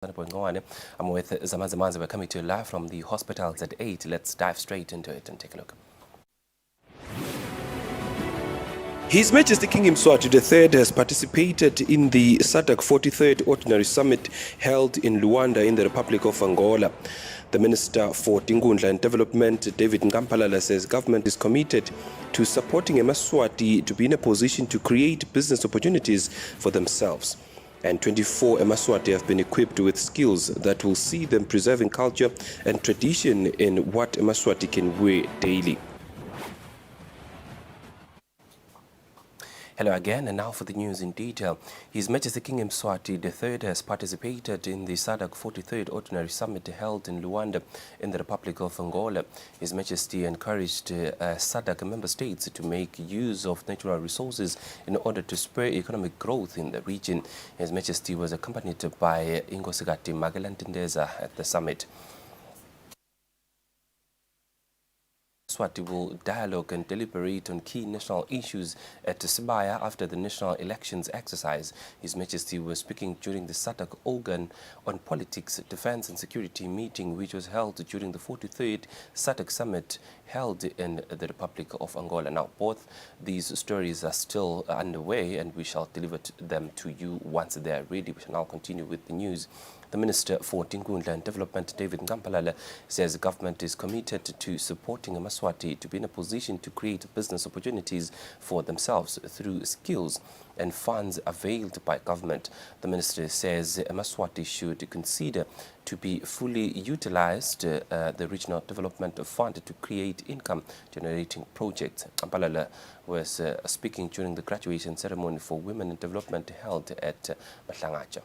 I'm with Zamazamanza. We're coming to you live from the hospitals at 8. Let's dive straight into it and take a look. His Majesty King Eswatini III has participated in the SADC 43rd Ordinary Summit held in Luanda in the Republic of Angola. The Minister for Tingundla and Development, David Ngampalala, says government is committed to supporting Eswatini to be in a position to create business opportunities for themselves. And 24 Eswatini have been equipped with skills that will see them preserving culture and tradition in what Eswatini can wear daily. Hello again, and now for the news in detail. His Majesty King Eswatini III has participated in the SADC 43rd Ordinary Summit held in Luanda in the Republic of Angola. His Majesty encouraged SADC member states to make use of natural resources in order to spur economic growth in the region. His Majesty was accompanied by Ingosigati Magalantindeza at the summit. Eswatini will dialogue and deliberate on key national issues at Sibaya after the national elections exercise. His Majesty was speaking during the SADC organ on politics, defense and security meeting, which was held during the 43rd SADC summit held in the Republic of Angola. Now, both these stories are still underway, and we shall deliver them to you once they are ready. We shall now continue with the news. The Minister for Tingundla and Development, David Ngampalala, says the government is committed to supporting Eswatini to be in a position to create business opportunities for themselves through skills and funds availed by government. The minister says Eswatini should consider to be fully utilized the Regional Development Fund to create income-generating projects. Ngampalala was speaking during the graduation ceremony for women in development held at Mahlangaja.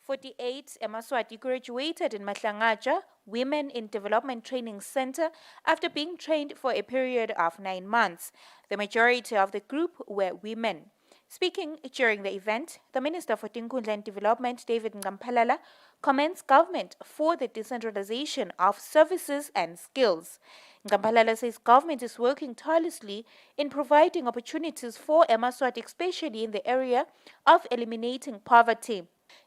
48 Eswatini graduated in Mahlangaja Women in Development Training Center after being trained for a period of 9 months. The majority of the group were women. Speaking during the event, the Minister for Tingundla and Development, David Ngampalala, commends government for the decentralization of services and skills. Ngampalala says government is working tirelessly in providing opportunities for Eswatini, especially in the area of eliminating poverty.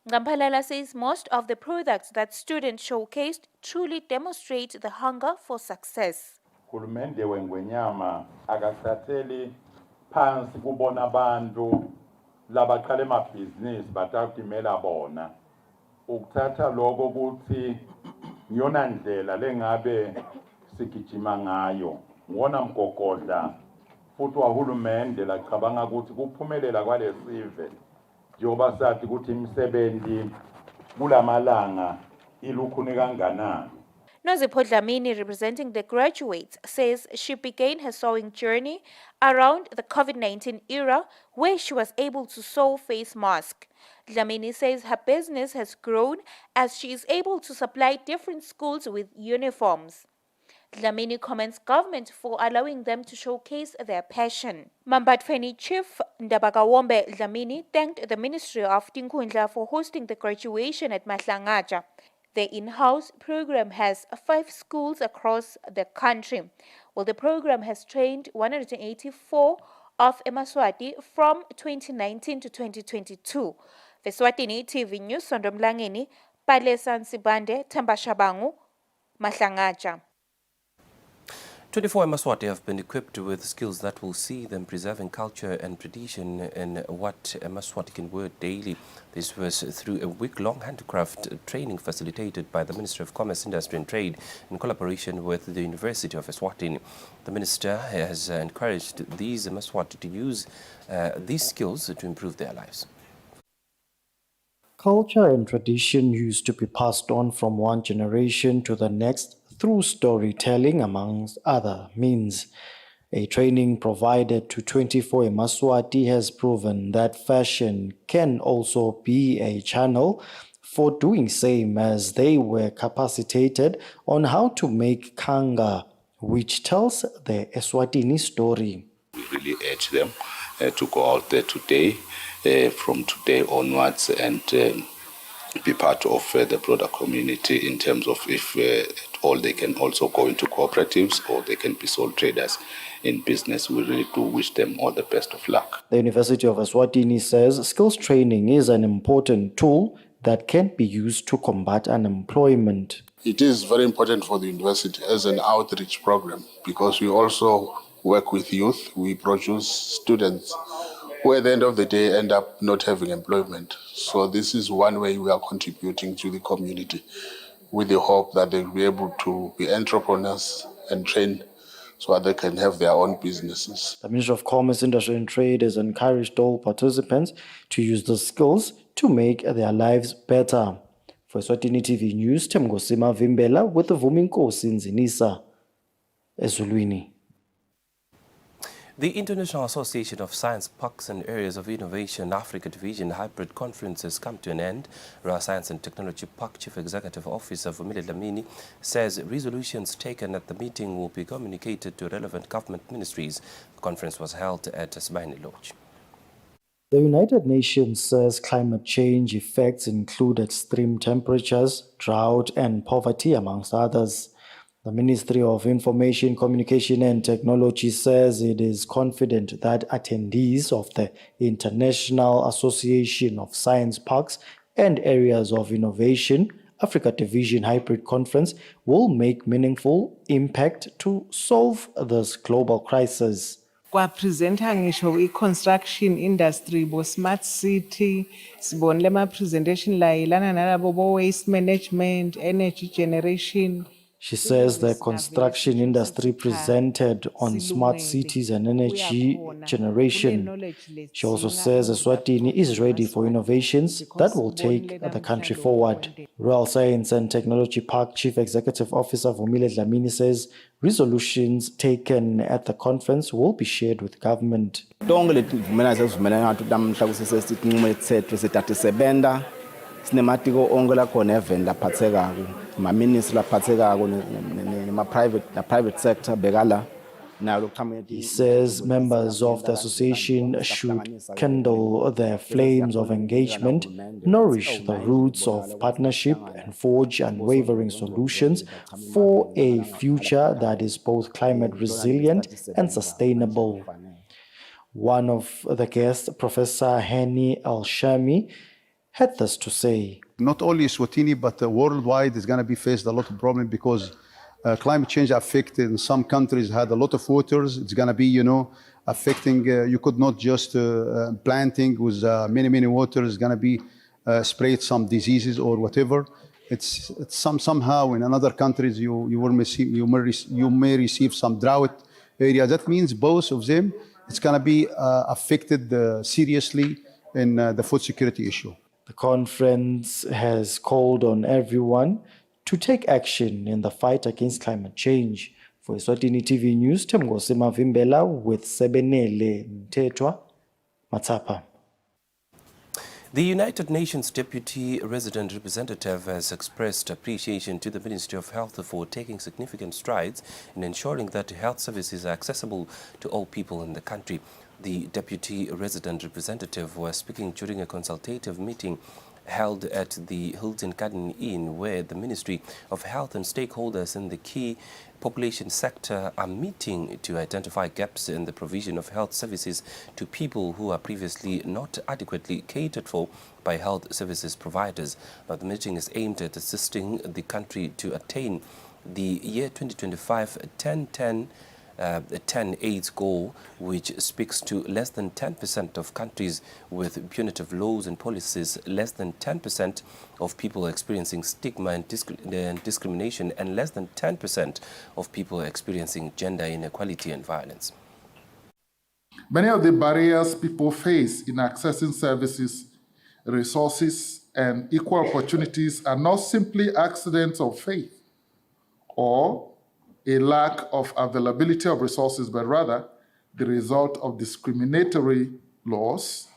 Ngampalala says most of the products that students showcased truly demonstrate the hunger for success. Hulumende wengwenyama akasatheli phansi kubona abantu labaqala emabhizinisi batakutimela bona ukuthatha lokho ukuthi ngiyona ndlela lengabe sigijima ngayo ngona mgogodla futhi wahulumende lacabanga ukuthi kuphumelela kwalesive njengoba sathi ukuthi imisebenzi kulamalanga ilukhuni kanganani. Nozipho Dlamini, representing the graduates, says she began her sewing journey around the COVID-19 era, where she was able to sew face masks. Dlamini says her business has grown as she is able to supply different schools with uniforms. Dlamini commends government for allowing them to showcase their passion. Mambatfeni Chief Ndabakawombe Dlamini thanked the Ministry of Tingundla for hosting the graduation at Mahlangaja. The in-house program has 5 schools across the country. Well, the program has trained 184 of Eswatini from 2019 to 2022. The Eswatini TV News, Sondomlangeni, Palesa Nsibande, Tambashabangu, Mahlangaja. 24 Eswatini have been equipped with skills that will see them preserving culture and tradition in what Eswatini can wear daily. This was through a week-long handicraft training facilitated by the Ministry of Commerce, Industry and Trade in collaboration with the University of Eswatini. The minister has encouraged these Eswatini to use these skills to improve their lives. Culture and tradition used to be passed on from one generation to the next through storytelling, amongst other means. A training provided to 24 Eswatini has proven that fashion can also be a channel for doing same, as they were capacitated on how to make kanga, which tells the Eswatini story. We really urge them to go out there today, from today onwards, and be part of the broader community in terms of if all they can also go into cooperatives or they can be sole traders in business. We really do wish them all the best of luck. The University of Eswatini says skills training is an important tool that can be used to combat unemployment. It is very important for the university as an outreach program because we also work with youth. We produce students who at the end of the day end up not having employment. So this is one way we are contributing to the community with the hope that they'll be able to be entrepreneurs and train so that they can have their own businesses. The Ministry of Commerce, Industry and Trade has encouraged all participants to use the skills to make their lives better. For Eswatini TV News, Temgosima Vimbela with the Vuminkosi Nzinisa, Eswatini. The International Association of Science Parks and Areas of Innovation Africa Division Hybrid Conference has come to an end. Royal Science and Technology Park Chief Executive Officer Vumile Dlamini says resolutions taken at the meeting will be communicated to relevant government ministries. The conference was held at Eswatini Lodge. The United Nations says climate change effects include extreme temperatures, drought, and poverty, amongst others. The Ministry of Information, Communication and Technology says it is confident that attendees of the International Association of Science Parks and Areas of Innovation Africa Division Hybrid Conference will make meaningful impact to solve this global crisis. Kwapresenta ngisho i-construction industry, bo-smart city, sibonile ama-presentation la ilana nalabo bo-waste management, energy generation. She says the construction industry presented on smart cities and energy generation. She also says Eswatini is ready for innovations that will take the country forward. Royal Science and Technology Park Chief Executive Officer Vumile Dlamini says resolutions taken at the conference will be shared with government. Sinematiko onke la khona event laphathekako ma-ministry laphathekako private sector bekala. He says members of the association should kindle their flames of engagement, nourish the roots of partnership, and forge unwavering solutions for a future that is both climate resilient and sustainable. One of the guests, Professor Hani Al-Shami, had this to say. Not only Eswatini, but worldwide is going to be faced a lot of problems because climate change affected in some countries had a lot of waters. It's going to be, affecting, you could not just planting with many waters. It's going to be sprayed some diseases or whatever. It's somehow in another countries you may receive some drought area. That means both of them, it's going to be affected seriously in the food security issue. The conference has called on everyone to take action in the fight against climate change. For Eswatini TV News, Temgosima Vimbela with Sebenele Mtetwa, Matapa. The United Nations Deputy Resident Representative has expressed appreciation to the Ministry of Health for taking significant strides in ensuring that health services are accessible to all people in the country. The Deputy Resident Representative was speaking during a consultative meeting held at the Hilton Garden Inn, where the Ministry of Health and stakeholders in the key population sector are meeting to identify gaps in the provision of health services to people who are previously not adequately catered for by health services providers. Now, the meeting is aimed at assisting the country to attain the year 2025 10 AIDS goal, which speaks to less than 10% of countries with punitive laws and policies, less than 10% of people experiencing stigma and discrimination, and less than 10% of people experiencing gender inequality and violence. Many of the barriers people face in accessing services, resources, and equal opportunities are not simply accidents of fate or a lack of availability of resources, but rather the result of discriminatory laws,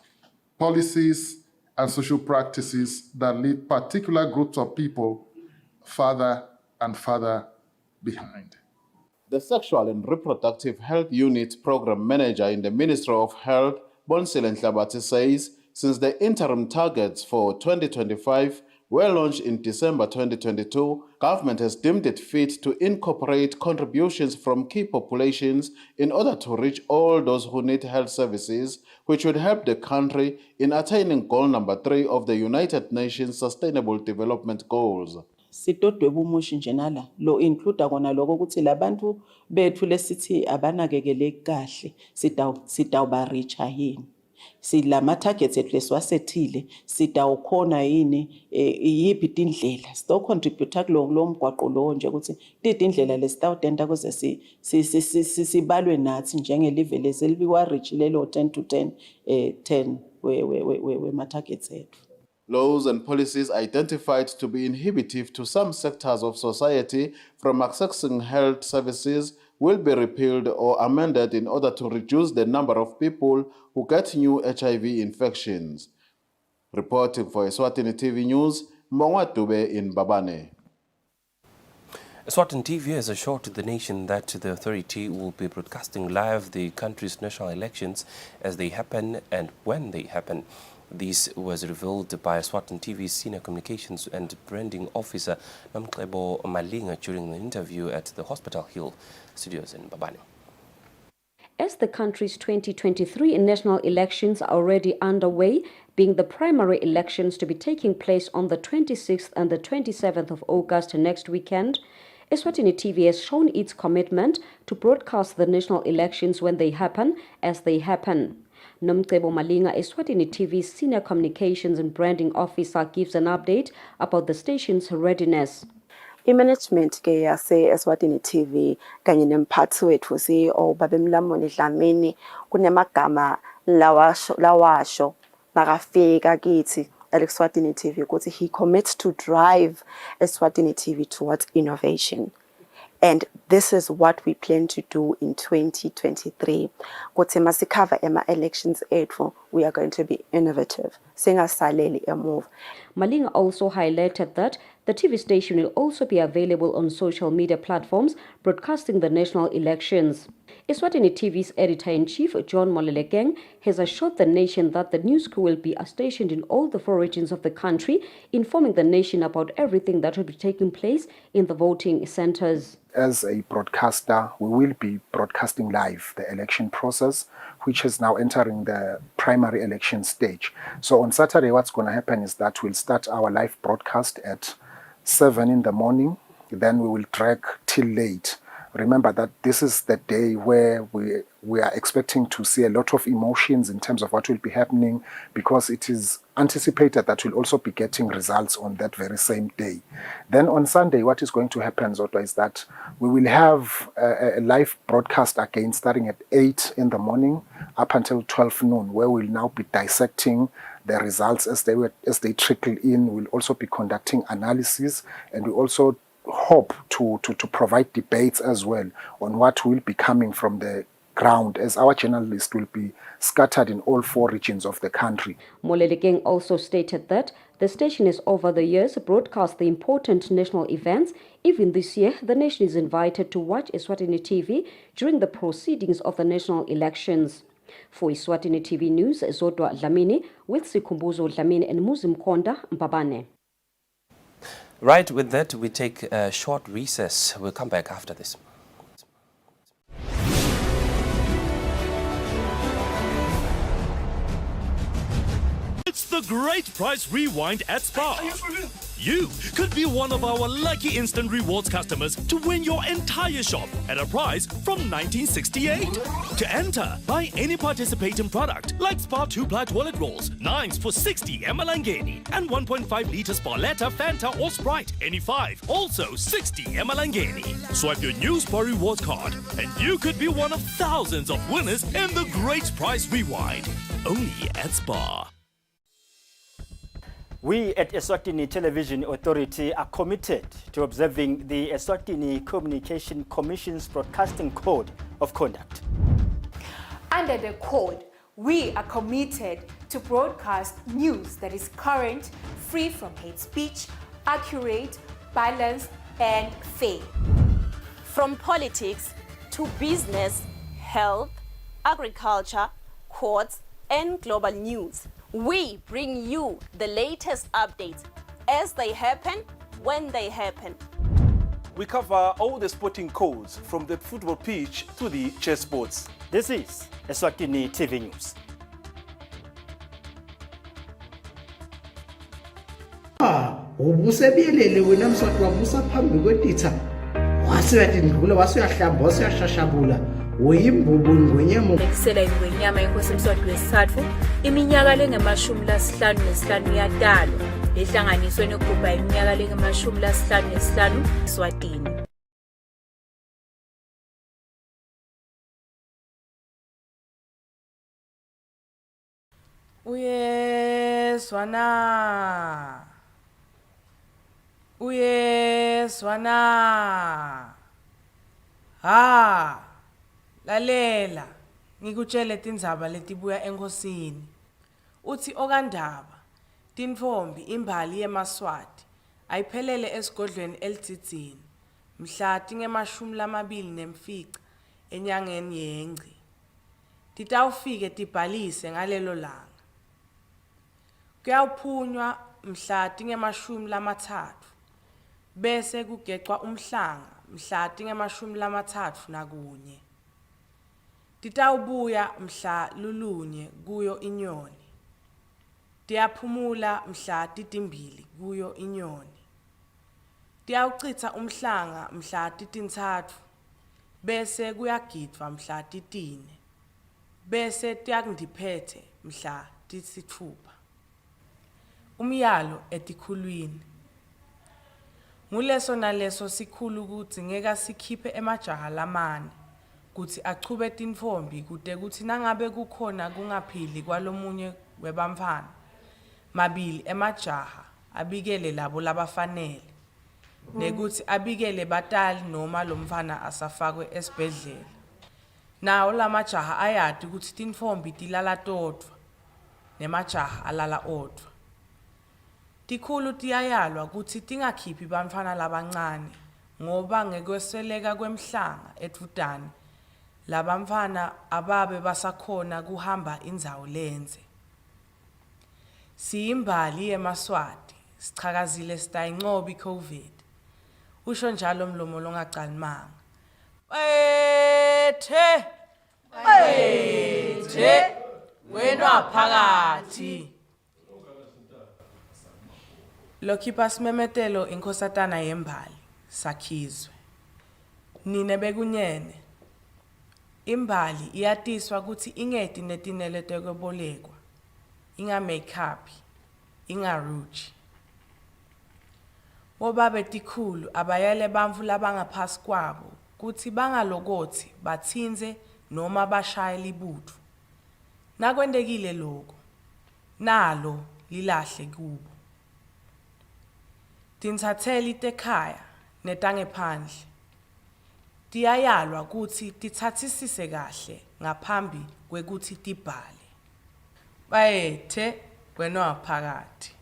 policies, and social practices that leave particular groups of people further and further behind. The Sexual and Reproductive Health Unit Program Manager in the Ministry of Health, Bonsile Nhlabati, says since the interim targets for 2025 Were launched in December 2022, government has deemed it fit to incorporate contributions from key populations in order to reach all those who need health services, which would help the country in attaining goal number 3 of the United Nations Sustainable Development Goals. Sitodweba umushi njenala lo include kona lokho ukuthi labantu bethu lesithi abanakekeleki kahle sitawuba reach yini silama targets ethu lesiwasethile sitawukhona yini yipi indlela sto contribute kulo mgwaqo lo nje ukuthi indlela lesitawudenta kuze sibalwe nathi njengelive leselibiwa reach lelo 10 to 10 10 we ma targets ethu. Laws and policies identified to be inhibitive to some sectors of society from accessing health services will be repealed or amended in order to reduce the number of people who get new HIV infections. Reporting for Eswatini TV News, Mbongwa Dube in Babane. Eswatini TV has assured the nation that the authority will be broadcasting live the country's national elections as they happen and when they happen. This was revealed by Eswatini TV's Senior Communications and Branding Officer Nomcebo Malinga during the interview at the Hospital Hill studios in Babane. As the country's 2023 national elections are already underway, being the primary elections to be taking place on the 26th and the 27th of August next weekend, Eswatini TV has shown its commitment to broadcast the national elections when they happen, as they happen. Nomcebo Malinga, Eswatini TV's Senior Communications and Branding Officer, gives an update about the station's readiness. I-management ke yase Eswatini TV kanye nemphathi wethu babemlamoni Dlamini kunemagama lawasho nakafika kithi Eswatini TV ukuthi he commits to drive Eswatini TV towards innovation. And this is what we plan to do in 2023. Kuti masikava ema elections ethu, we are going to be innovative. Singasaleli move. Malinga also highlighted that the TV station will also be available on social media platforms broadcasting the national elections. Eswatini TV's editor-in-chief, John Molelekeng, has assured the nation that the news crew will be stationed in all the 4 regions of the country, informing the nation about everything that will be taking place in the voting centers. As a broadcaster, we will be broadcasting live the election process, which is now entering the primary election stage. So on Saturday, what's going to happen is that we'll start our live broadcast at 7 in the morning. Then we will drag till late. Remember that this is the day where we are expecting to see a lot of emotions in terms of what will be happening, because it is anticipated that we'll also be getting results on that very same day. Then on Sunday, what is going to happen, Zodwa, is that we will have a live broadcast again starting at 8 in the morning up until 12 noon, where we'll now be dissecting the results as they trickle in. We'll also be conducting analysis, and we also hope to provide debates as well on what will be coming from the ground, as our journalists will be scattered in all 4 regions of the country. Molelekeng also stated that the station has over the years broadcast the important national events. Even this year, the nation is invited to watch Eswatini TV during the proceedings of the national elections. For Eswatini TV News, Zodwa Dlamini with Sikumbuzo Dlamini and Muzim Konda Mbabane. Right, with that, we take a short recess. We'll come back after this. It's the Great Price Rewind at Spar. You could be one of our lucky instant rewards customers to win your entire shop at a price from 1968. To enter, buy any participating product like Spar 2-ply toilet rolls, 9s for 60 Emalangeni, and 1.5 litre Sparletta, Fanta or Sprite, any 5, also 60 Emalangeni. Swipe your new Spar rewards card and you could be one of thousands of winners in the Great Price Rewind. Only at Spar. We at Eswatini Television Authority are committed to observing the Eswatini Communication Commission's Broadcasting Code of Conduct. Under the code, we are committed to broadcast news that is current, free from hate speech, accurate, balanced, and fair. From politics to business, health, agriculture, courts, and global news, we bring you the latest updates as they happen, when they happen. We cover all the sporting codes from the football pitch to the chessboards. This is Eswatini TV News. Ubusebiyelele wena Mswati wabusa phambi kwetitha. Wasiyathi ndlula wasiyahlamba wasiyashashabula. Uyimbubu ngwenyama. Eksela ingwenyama inkosi Mswati wesithathu. Iminyaka le-55 yadalwa. Ehlanganiswe negubha iminyaka le-55 Eswatini. Uyezwana. Ha. Lalela. Ngikutshele tindzaba letibuya enkosini. Uthi okandaba. Tinfombi imbali yemaswati ayiphelele esigodlweni elitsitsini. Mhla tinge-24 enyangeni yengci. Titawufike tibhalise ngalelo langa. Kuyawuphunywa mhla tinge-30 bese kugecwa umhlanga mhla tinge-31. Titawubuya mhla lulunye kuyo inyoni. Tiyaphumula mhla titimbili kuyo inyoni. Tiyawuchitha umhlanga mhla titintsatfu bese kuyagidwa mhla titine. Bese tiyakundiphethe mhla tisithupha. Umyalo etikhulwini. Nguleso naleso sikhulu ukuthi ngeka sikhiphe emajaha lamane kuthi achube tinfombi kude kuthi nangabe kukhona kungaphili kwalomunye webamfana. Mabili emajaha abikele labo labafanele. Nekuthi abikele batali noma lomfana asafakwe esibhedlela. Nawo lamajaha ayati ukuthi tinfombi tilala todwa nemajaha alala odwa. Tikhulu tiyayalwa ukuthi tingakhiphi bantfwana labancane ngoba ngekwesweleka kwemhlanga edvutane labamfana ababe basakhona kuhamba indzawo lenze. Siyimbali yemaswati sichakazile sitayinqoba iCovid. Usho njalo mlomo longacalimanga. Bethe wena phakathi. Lokhipa simemetelo inkosatana yembali sakhizwe. Nine bekunyene. Imbali iyatiswa ukuthi ingeti netinele tekwebolekwa. Inga makeup, inga rouge. Wobabe tikhulu abayele bamfu labangaphasi kwabo kuthi bangalokothi bathinze noma bashaye libuthu. Nakwendekile lokho nalo lilahle kubo. Tinsatheli tekhaya netangephandle tiyayalwa ukuthi tithathisise kahle ngaphambi kwekuthi tibhale. Bethe wena phakathi.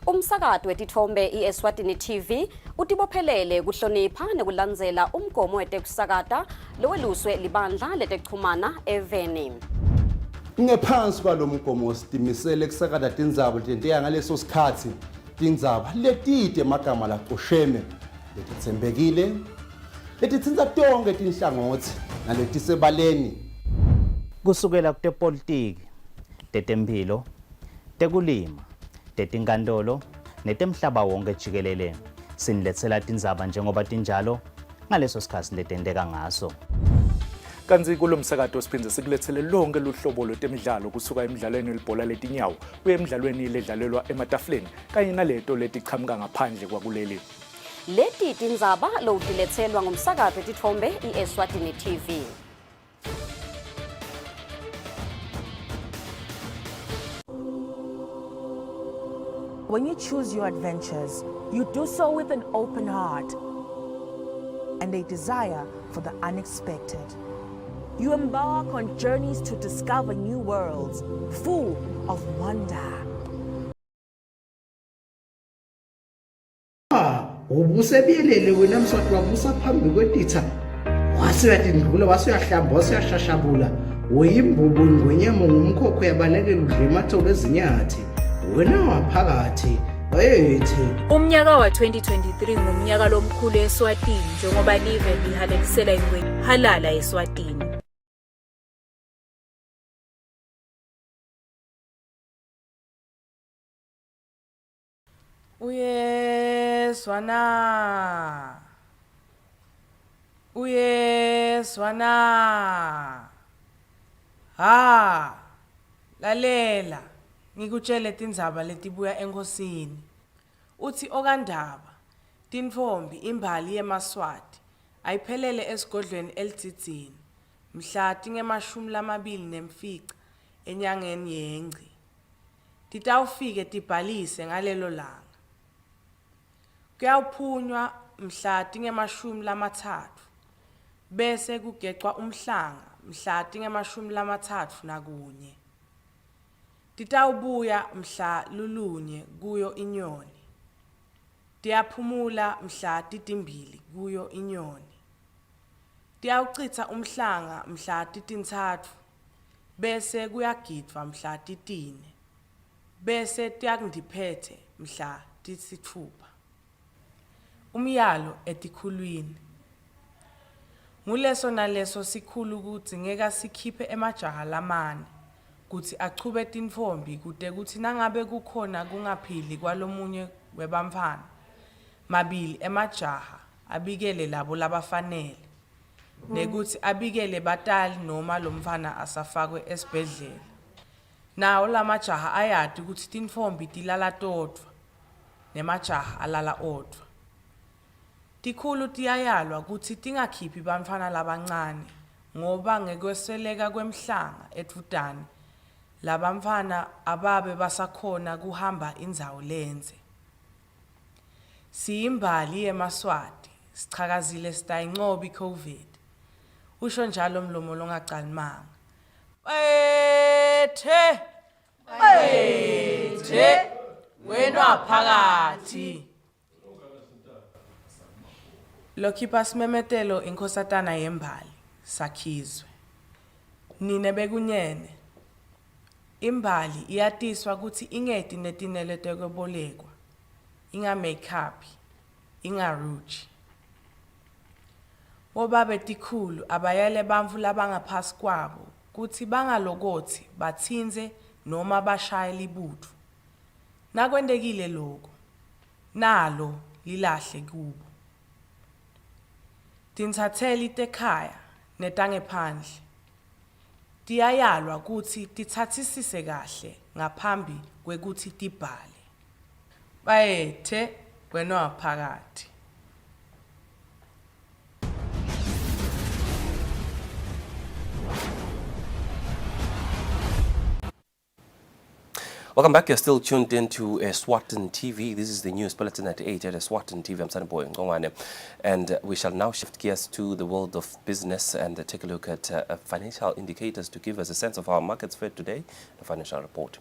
Umsakazo wetithombe iEswatini TV utibophelele kuhlonipha nekulandzela umgomo wetekusakata loweluswe libandla letekuchumana eveni. Ngephansi kwalomgomo sitimisele kusakata tindzaba letentiya ngaleso sikhatsi tindzaba letide emagama lacosheme letitsembekile letitsintsa tonke tinhlangothi naletisebaleni kusukela kutepolitiki, tetemphilo, tekulima, tetinkantolo netemhlaba wonke jikelele. Siniletsela tindzaba njengoba tinjalo ngaleso sikhatsi letenteka ngaso. Kanzi kulomsakato siphindze sikulethele lonke luhlobo lwetemidlalo kusuka emidlalweni welibhola letinyawo kuya emidlalweni ledlalelwa ematafuleni kanye naleto letichamuka ngaphandle kwakuleli. Leti tindzaba loutiletselwa ngumsakazo wetithombe iEswatini TV. When you choose your adventures, you do so with an open heart and a desire for the unexpected. You embark on journeys to discover new worlds, full of wonder. Ubusebiyelele wena Mswati wabusa phambi kwetitha. Wasiyathi ndlula wasiyahlamba wasiyashashabula. uyimbubu ngwenyama ngumkhokho yabalekela udla emathole ezinyathi wena waphakathi bayethe. Umnyaka wa-2023 ngumnyaka lomkhulu eSwatini njengoba live lihalalisela ingwenya halala eSwatini. Uyezwana. Uyezwana. Ha. Lalela. Ngikutshele tindzaba letibuya enkosini. Uthi okandaba. Tinfombi imbali yemaswati ayiphelele esigodlweni elitsitsini. Mhla tinge-27 enyangeni yengci. Titawufike tibhalise ngalelo langa. Kuyawuphunywa mhla tinge-30 bese kugecwa umhlanga mhla tinge-31. Titawubuya mhla lulunye kuyo inyoni. Tiyaphumula mhla titimbili kuyo inyoni. Tiyawuchitha umhlanga mhla titintsatfu bese kuyagidwa mhla titine. Bese tiyakundiphethe mhla tisithupha. Umyalo etikhulwini. Nguleso naleso sikhulu kutsi ngeka sikhiphe emajaha lamane kutsi achube tinfombi kute kutsi nangabe kukhona kungaphili kwalomunye webamfana mabili emajaha abikele labo labafanele nekutsi abikele batali noma lomfana asafakwe esibhedlela. Nawo lamajaha ayati kutsi tinfombi tilala todvwa nemajaha alala odvwa. Tikhulu tiyayalwa kutsi tingakhiphi bantfwana labancane ngoba ngekwesweleka kwemhlanga edvutane labamfana ababe basakhona kuhamba indzawo lenze. Siyimbali yemaswati sichakazile sitayincoba iCOVID. Usho njalo mlomo longacalimanga. Bethe wena phakathi. Lokhipa simemetelo inkosatana yembali sakhizwe. Nine bekunyene. Imbali iyatiswa kutsi ingeti netinele tekwebolekwa. Inga makeup, inga rouge. Obabe tikhulu abayele bantfu labangaphasi kwabo kutsi bangalokotsi batsinze noma bashaye libutfu. Nakwendekile lokho nalo lilahle kubo. Tinsatseli tekhaya netangephandle tiyayalwa kutsi titsatsisise kahle ngaphambi kwekuthi tibhale. Bayethe wena waphakathi. Welcome back. You're still tuned in to Eswatini TV. This is the news bulletin at 8 at Eswatini TV. I'm Sanboy Ngongwane. And we shall now shift gears to the world of business and take a look at financial indicators to give us a sense of how markets fared today. The financial report.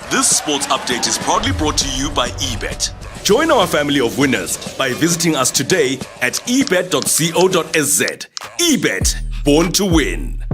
This sports update is proudly brought to you by eBet. Join our family of winners by visiting us today at ebet.co.sz. eBet, born to win.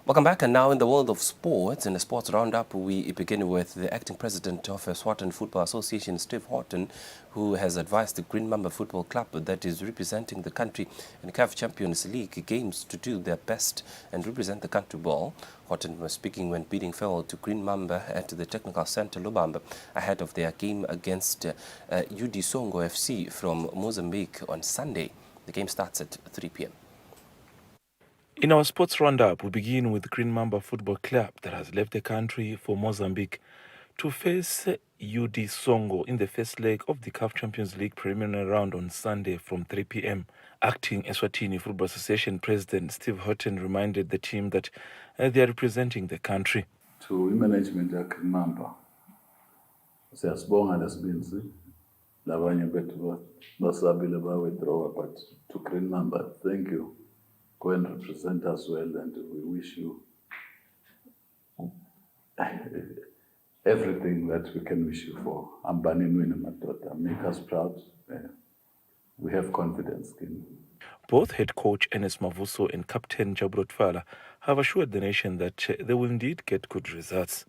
Welcome back, and now in the world of sports, in the sports roundup, we begin with the acting president of Eswatini Football Association, Steve Horton, who has advised the Green Mamba Football Club that is representing the country in CAF Champions League games to do their best and represent the country well. Horton was speaking when bidding farewell to Green Mamba at the Technical Center Lubamba ahead of their game against UD Songo FC from Mozambique on Sunday. The game starts at 3 p.m. In our sports roundup, we begin with Green Mamba Football Club that has left the country for Mozambique to face UD Songo in the first leg of the CAF Champions League preliminary round on Sunday from 3 p.m. Acting Eswatini Football Association President Steve Horton reminded the team that they are representing the country. To management ya Green Mamba, siyasibonga lesibinzi labanye bethu basabile withdraw, but to Green Mamba, thank you. Go and represent us well, and we wish you everything that we can wish you for. Make us proud. We have confidence in you. Both head coach Enes Mavuso and captain Jabrot Fala have assured the nation that they will indeed get good results.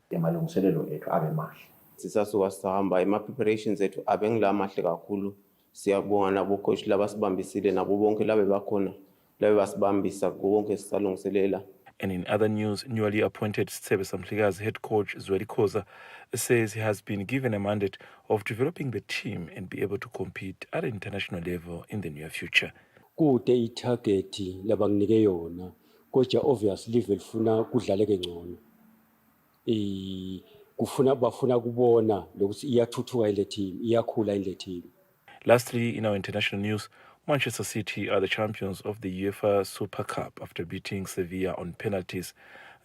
Sisasuka sihamba preparations ethu abengila mahle kakhulu. Siyabonga nabo coach labasibambisile nabo bonke labe bakhona labe basibambisa konke sisalungiselela. And in other news, newly appointed Sebe Samhlikazi head coach Zweli Khoza says he has been given a mandate of developing the team and be able to compete at an international level in the near future. Kude itarget labanginike yona kodwa obviously velifuna kudlaleke ngcono. Bafuna kubona lokuthi iyathuthuka ile team, iyakhula ile team. Lastly, in our international news, Manchester City are the champions of the UEFA Super Cup after beating Sevilla on penalties.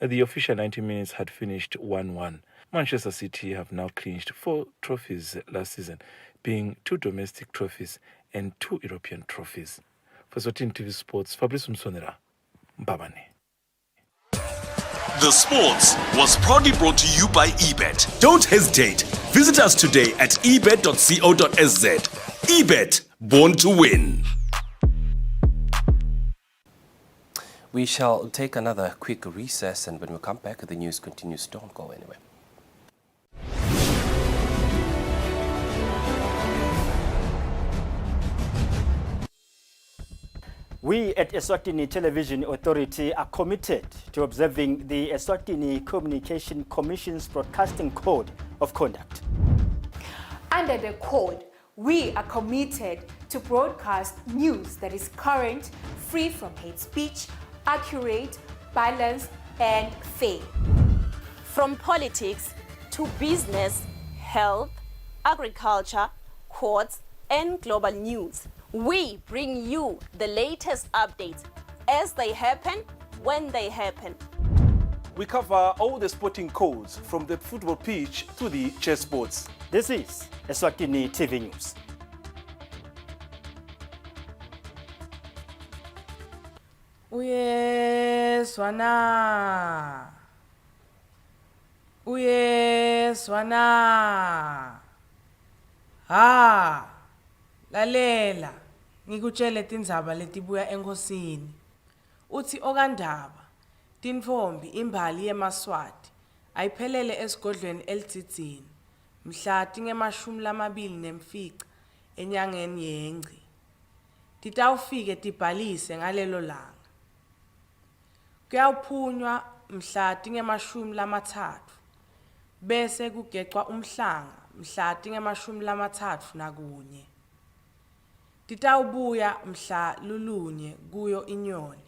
The official 90 minutes had finished 1-1. Manchester City have now clinched 4 trophies last season, being 2 domestic trophies and 2 European trophies. For Eswatini TV Sports, Fabrice Msonera, Mbabane. The Sports was proudly brought to you by eBet. Don't hesitate. Visit us today at ebet.co.sz. eBet, born to win. We shall take another quick recess, and when we come back, the news continues. Don't go anywhere. We at Eswatini Television Authority are committed to observing the Eswatini Communication Commission's Broadcasting Code of Conduct. Under the code, we are committed to broadcast news that is current, free from hate speech, accurate, balanced, and fair. From politics to business, health, agriculture, courts, and global news, we bring you the latest updates as they happen, when they happen. We cover all the sporting codes from the football pitch to the chessboards. This is Eswatini TV News. Uyezwana. Lalela. Ngikutshele tindzaba letibuya enkosini. Uthi okandaba, tinfombi imbali yemaswati ayiphelele esigodlweni elitsitsini. Mhla tingemashumi lamabili nemfica enyangeni yengci. Titawufike tibhalise ngalelo langa. Kuyawuphunywa mhla tingemashumi lamathathu. Bese kugecwa umhlanga mhla tingemashumi lamathathu nakunye. Titawubuya mhla lulunye kuyo inyoni.